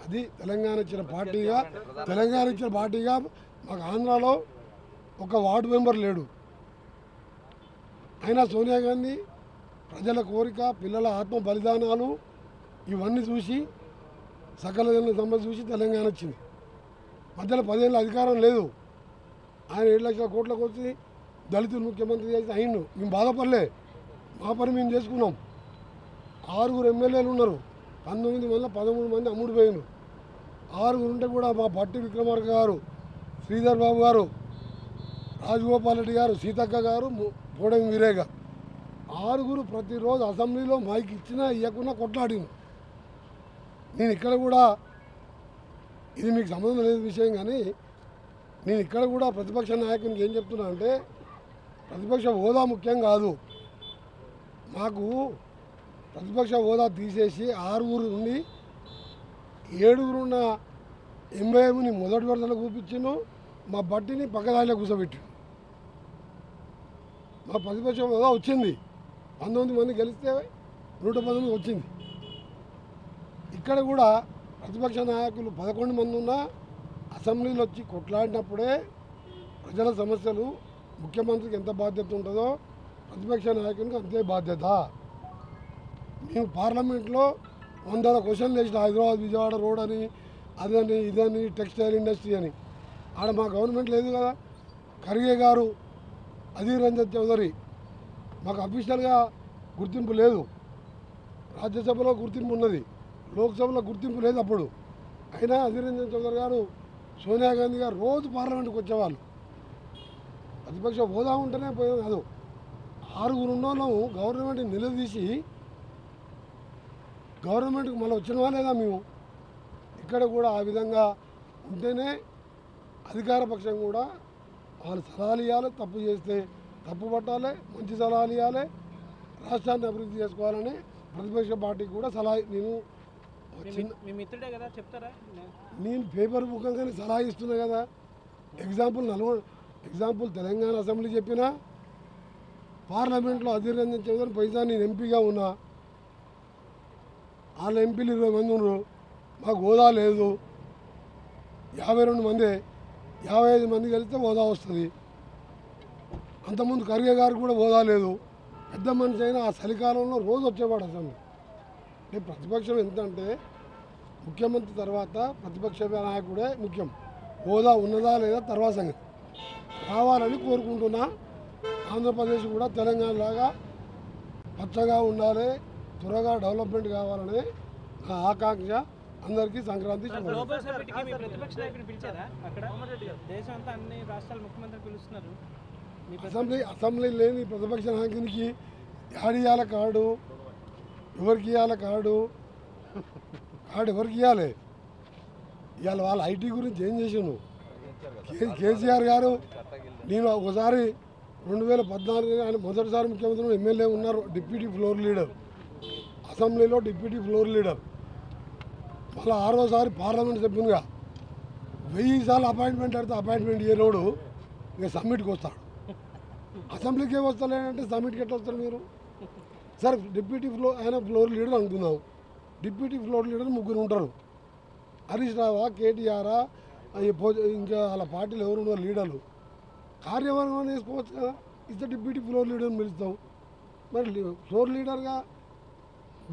అది తెలంగాణ ఇచ్చిన పార్టీగా మాకు ఆంధ్రాలో ఒక వార్డు మెంబర్ లేడు. అయినా సోనియా గాంధీ ప్రజల కోరిక, పిల్లల ఆత్మ బలిదానాలు ఇవన్నీ చూసి సకల జనుల సమ్మె చూసి తెలంగాణ వచ్చింది. మధ్యలో 10 ఏళ్ళ అధికారం లేదు. ఆయన 7 లక్షల కోట్లకు వచ్చి దళితులు ముఖ్యమంత్రి చేసి అయిండు. మేము బాధపడలే, మా పని మేము చేసుకున్నాం. 6 ఎమ్మెల్యేలు ఉన్నారు, 19 మంది 13 మంది అమ్ముడు పోయినారు. 6 ఉంటే కూడా మా భట్టి విక్రమార్క గారు, శ్రీధర్ బాబు గారు, రాజగోపాల్ రెడ్డి గారు, సీతక్క గారు, పోడెం వీరే గారు 6 ప్రతిరోజు అసెంబ్లీలో మైక్ ఇచ్చినా ఇవ్వకుండా కొట్లాడిను. నేను ఇక్కడ కూడా, ఇది మీకు సంబంధం లేని విషయం, కానీ నేను ఇక్కడ కూడా ప్రతిపక్ష నాయకునికి ఏం చెప్తున్నా అంటే, ప్రతిపక్ష హోదా ముఖ్యం కాదు. మాకు ప్రతిపక్ష హోదా తీసేసి 6 నుండి 7 ఉన్న ఎంఐఎంని మొదటి వరుసలో కూర్పించాను, మా బట్టిని పక్కదారిలో కూర్చోబెట్టాను. మా ప్రతిపక్ష హోదా వచ్చింది, 19 మంది గెలిస్తే 119 వచ్చింది. ఇక్కడ కూడా ప్రతిపక్ష నాయకులు 11 మంది ఉన్నా అసెంబ్లీలో వచ్చి కొట్లాడినప్పుడే ప్రజల సమస్యలు ముఖ్యమంత్రికి ఎంత బాధ్యత ఉంటుందో ప్రతిపక్ష నాయకునికి అంతే బాధ్యత. మేము పార్లమెంట్లో 100 క్వశ్చన్లు వేసిన, హైదరాబాద్ విజయవాడ రోడ్ అని, అదని ఇదని, టెక్స్టైల్ ఇండస్ట్రీ అని. ఆడ మా గవర్నమెంట్ లేదు కదా. ఖర్గే గారు, అధీర్ రంజన్ చౌదరి, మాకు అఫీషియల్గా గుర్తింపు లేదు. రాజ్యసభలో గుర్తింపు ఉన్నది, లోక్సభలో గుర్తింపు లేదు అప్పుడు. అయినా అధీర్ రంజన్ చౌదరి గారు, సోనియా గాంధీ గారు రోజు పార్లమెంట్కి వచ్చేవాళ్ళు. ప్రతిపక్ష హోదా ఉంటేనే పోయేది కాదు. 6 ఉన్నోళ్ళం గవర్నమెంట్ నిలదీసి గవర్నమెంట్కి మళ్ళీ వచ్చినవా లేదా మేము. ఇక్కడ కూడా ఆ విధంగా ఉంటేనే అధికార పక్షం కూడా వాళ్ళు సలహాలు ఇవ్వాలి, తప్పు చేస్తే తప్పు పట్టాలి, మంచి సలహాలు ఇవ్వాలి, రాష్ట్రాన్ని అభివృద్ధి చేసుకోవాలని ప్రతిపక్ష పార్టీకి కూడా సలహా నేను పేపర్ ముఖంగానే సలహా ఇస్తున్నా కదా. ఎగ్జాంపుల్ తెలంగాణ అసెంబ్లీ చెప్పినా, పార్లమెంట్లో అధీర్ రంజన్ చౌదరి పైసా నేను ఎంపీగా ఉన్నా, వాళ్ళ ఎంపీలు 20 మంది ఉన్నారు, మాకు హోదా లేదు. 52 మంది 55 మంది కలిస్తే హోదా వస్తుంది. అంతకుముందు ఖర్గే గారికి కూడా హోదా లేదు. పెద్ద మనిషి అయినా ఆ చలికాలంలో రోజు వచ్చేవాడు అసెంబ్లీ. అంటే ప్రతిపక్షం ఎంత అంటే, ముఖ్యమంత్రి తర్వాత ప్రతిపక్ష నాయకుడే ముఖ్యం. హోదా ఉన్నదా లేదా తర్వాత సంగతి. కావాలని కోరుకుంటున్నా. ఆంధ్రప్రదేశ్ కూడా తెలంగాణ లాగా పచ్చగా ఉండాలి, త్వరగా డెవలప్మెంట్ కావాలని నా ఆకాంక్ష. అందరికీ సంక్రాంతి అసెంబ్లీ లేని ప్రతిపక్ష నాయకునికి యాడియాల కార్డు, ఎవరికి ఇవ్వాలి కార్డు ఎవరికి ఇవ్వాలి. ఇవాళ వాళ్ళ ఐటీ గురించి ఏం చేసాను. కేసీఆర్ గారు, నేను ఒకసారి 2014 ఆయన మొదటిసారి ముఖ్యమంత్రి ఎమ్మెల్యే ఉన్నారు, డిప్యూటీ ఫ్లోర్ లీడర్, అసెంబ్లీలో డిప్యూటీ ఫ్లోర్ లీడర్. మళ్ళీ 6వసారి పార్లమెంట్ సభ్యునిగా 1000 సార్లు అపాయింట్మెంట్ అడితే అపాయింట్మెంట్ ఇయ్యనోడు ఇక సమ్మిట్కి వస్తాడు. అసెంబ్లీకి ఏం వస్తలేనంటే సమ్మిట్కి ఎట్లా వస్తారు మీరు? సరే ఆయన ఫ్లోర్ లీడర్ అనుకుందాం. డిప్యూటీ ఫ్లోర్ లీడర్ 3 ఉంటారు. హరీష్ రావా, కేటీఆరా, ఇంకా వాళ్ళ పార్టీలో ఎవరున్నారు లీడర్లు. కార్యవర్గం వేసుకోవచ్చు కదా. ఇస్తే డిప్యూటీ ఫ్లోర్ లీడర్ని పిలుస్తాం. మరి ఫ్లోర్ లీడర్గా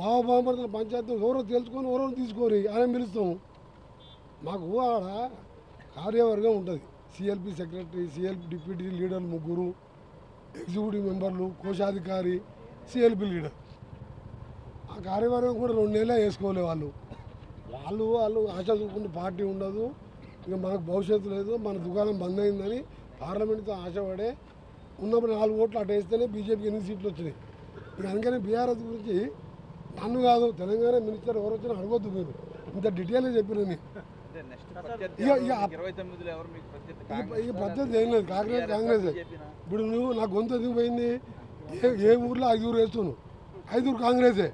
బావబామర్తల పంచాయతీ ఎవరో తెలుసుకొని ఎవరో తీసుకొని ఆయన పిలుస్తాము. మాకు ఆడ కార్యవర్గం ఉంటుంది. సిఎల్పి సెక్రటరీ, సిఎల్పి డిప్యూటీ లీడర్లు 3, ఎగ్జిక్యూటివ్ మెంబర్లు, కోశాధికారి, సిఎల్పి లీడర్. ఆ కార్యవర్గం కూడా 2 నెలలే వేసుకోలే వాళ్ళు ఆశ చూసుకుంటే పార్టీ ఉండదు, ఇంకా మనకు భవిష్యత్తు లేదు, మన దుకాణం బంద్ అయిందని పార్లమెంట్తో ఆశపడే ఉన్నప్పుడు 4 ఓట్లు అటు వేస్తేనే బీజేపీకి 8 సీట్లు వచ్చినాయి. ఇక అందుకని బీఆర్ఎస్ గురించి నన్ను కాదు, తెలంగాణ మినిస్టర్ ఎవరు వచ్చినా అడగొద్దు. మీరు ఇంత డీటెయిల్గా చెప్పిన నేను ఇక పద్ధతి ఏం లేదు. కాంగ్రెస్ ఇప్పుడు నువ్వు నా గొంతు ఎందుకు పోయింది? ఏ ఊర్లో 5 ఊరు వేస్తున్నావు, 5 ఊరు కాంగ్రెసే.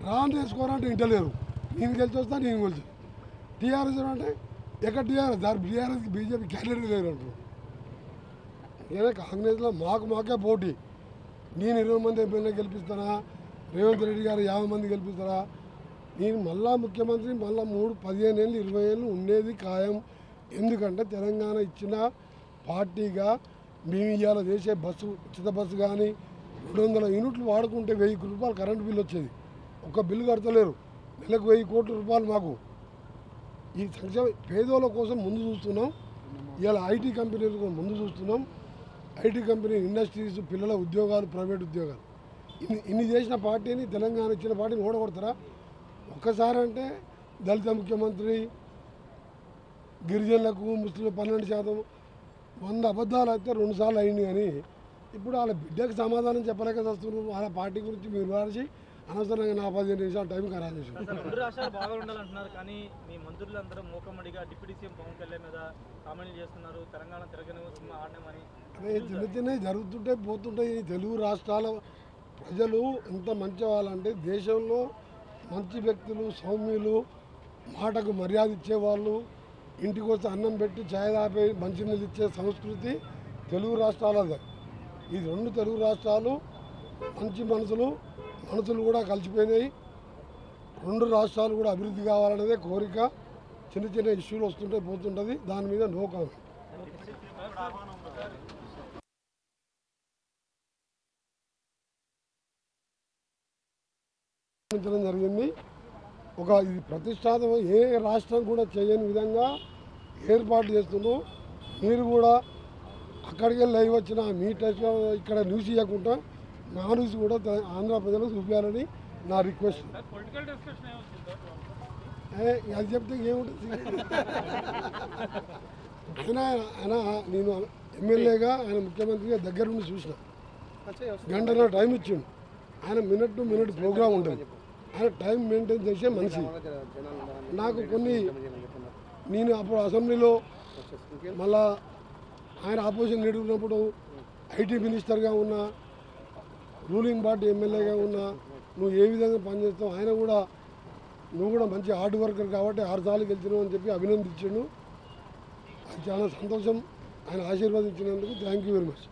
రాను వేసుకోవాలంటే ఇంటలేరు. నేను గెలిచి వస్తా, నేను గెలిచి. టీఆర్ఎస్ అంటే ఎక్కడ టీఆర్ఎస్? దాని బీఆర్ఎస్కి బీజేపీ క్యాండిడేట్ లేరు అంటారు. నేనే కాంగ్రెస్లో మాకే పోటీ. నేను 20 మంది ఎమ్మెల్యే గెలిపిస్తానా, రేవంత్ రెడ్డి గారు 50 మంది గెలిపిస్తారా, నేను మళ్ళా ముఖ్యమంత్రి మళ్ళీ 15 ఏళ్ళు 20 ఏళ్ళు ఉండేది ఖాయం. ఎందుకంటే తెలంగాణ ఇచ్చిన పార్టీగా మేము ఇవాళ చేసే బస్సు ఉచిత బస్సు కానీ 200 యూనిట్లు వాడుకుంటే 1000 రూపాయలు కరెంటు బిల్లు వచ్చేది. ఒక్క బిల్లు కడతలేరు. నెలకు 1000 కోట్ల రూపాయలు మాకు. ఈ సంక్షేమ పేదోళ్ళ కోసం ముందు చూస్తున్నాం. ఇవాళ ఐటీ కంపెనీల కోసం ముందు చూస్తున్నాం. ఐటీ కంపెనీ ఇండస్ట్రీస్, పిల్లల ఉద్యోగాలు, ప్రైవేట్ ఉద్యోగాలు ఇన్ని చేసిన పార్టీని, తెలంగాణ ఇచ్చిన పార్టీని ఓడగొడతారా? ఒక్కసారి అంటే దళిత ముఖ్యమంత్రి, గిరిజనులకు ముస్లింలు 12%, 100 అబద్ధాలు అయితే 2 సార్లు అయింది. కానీ ఇప్పుడు వాళ్ళ బిడ్డకు సమాధానం చెప్పలేక వస్తున్నారు. వాళ్ళ పార్టీ గురించి మీరు రాసి అనవసరంగా నా 15 నిమిషాలు టైం ఖరాబ్ చేశారు. 2 రాష్ట్రాలు బాగా ఉండాలంటున్నారు కానీ మీ మంత్రులందరూ మూకమ్మడిగా డిప్యూటీ సీఎం పవన్ కళ్యాణ్ మీద కామెంట్లు చేస్తున్నారు. తెలంగాణ తిరగని సినిమా ఆడమని. అదే చిన్నవి జరుగుతుంటాయి, పోతుంటాయి. ఈ తెలుగు రాష్ట్రాల ప్రజలు ఎంత మంచి వాళ్ళంటే దేశంలో మంచి వ్యక్తులు, సౌమ్యులు, మాటకు మర్యాద ఇచ్చేవాళ్ళు, ఇంటికి వస్తే అన్నం పెట్టి ఛాయ్ తాపి మంచినీళ్ళు ఇచ్చే సంస్కృతి తెలుగు రాష్ట్రాలది. ఈ 2 తెలుగు రాష్ట్రాలు మంచి మనసులు కూడా కలిసిపోయినాయి. 2 రాష్ట్రాలు కూడా అభివృద్ధి కావాలనేదే కోరిక. చిన్న చిన్న ఇష్యూలు వస్తుంటే పోతుంటుంది. దాని మీద నో కామెంట్. జరిగింది. ఇది ప్రతిష్టాత్మక ఏ రాష్ట్రం కూడా చేయని విధంగా ఏర్పాటు చేస్తున్నాం. మీరు కూడా అక్కడికి వెళ్ళి లైవ్ వచ్చిన మీ టచ్ ఇక్కడ న్యూస్ ఇవ్వకుండా నా న్యూస్ కూడా ఆంధ్ర ప్రజలకు చూపించాలని నా రిక్వెస్ట్. అది చెప్తే ఏముంటుంది? ఆయన నేను ఎమ్మెల్యేగా, ఆయన ముఖ్యమంత్రిగా దగ్గర నుండి చూసిన. గంటన్నర టైం ఇచ్చిండు. ఆయన మినిట్ టు మినిట్ ప్రోగ్రామ్ ఉంటుంది. ఆయన టైం మెయింటైన్ చేసే మనిషి. నాకు నేను అప్పుడు అసెంబ్లీలో మళ్ళా ఆయన ఆపోజిషన్ లీడర్ ఉన్నప్పుడు ఐటీ మినిస్టర్గా ఉన్నా, రూలింగ్ పార్టీ ఎమ్మెల్యేగా ఉన్నా, నువ్వు ఏ విధంగా పనిచేస్తావు, ఆయన కూడా నువ్వు కూడా మంచి హార్డ్ వర్కర్ కాబట్టి 6 సార్లు గెలిచినావు అని చెప్పి అభినందించాడు. అది చాలా సంతోషం. ఆయన ఆశీర్వాదించినందుకు థ్యాంక్ యూ వెరీ మచ్.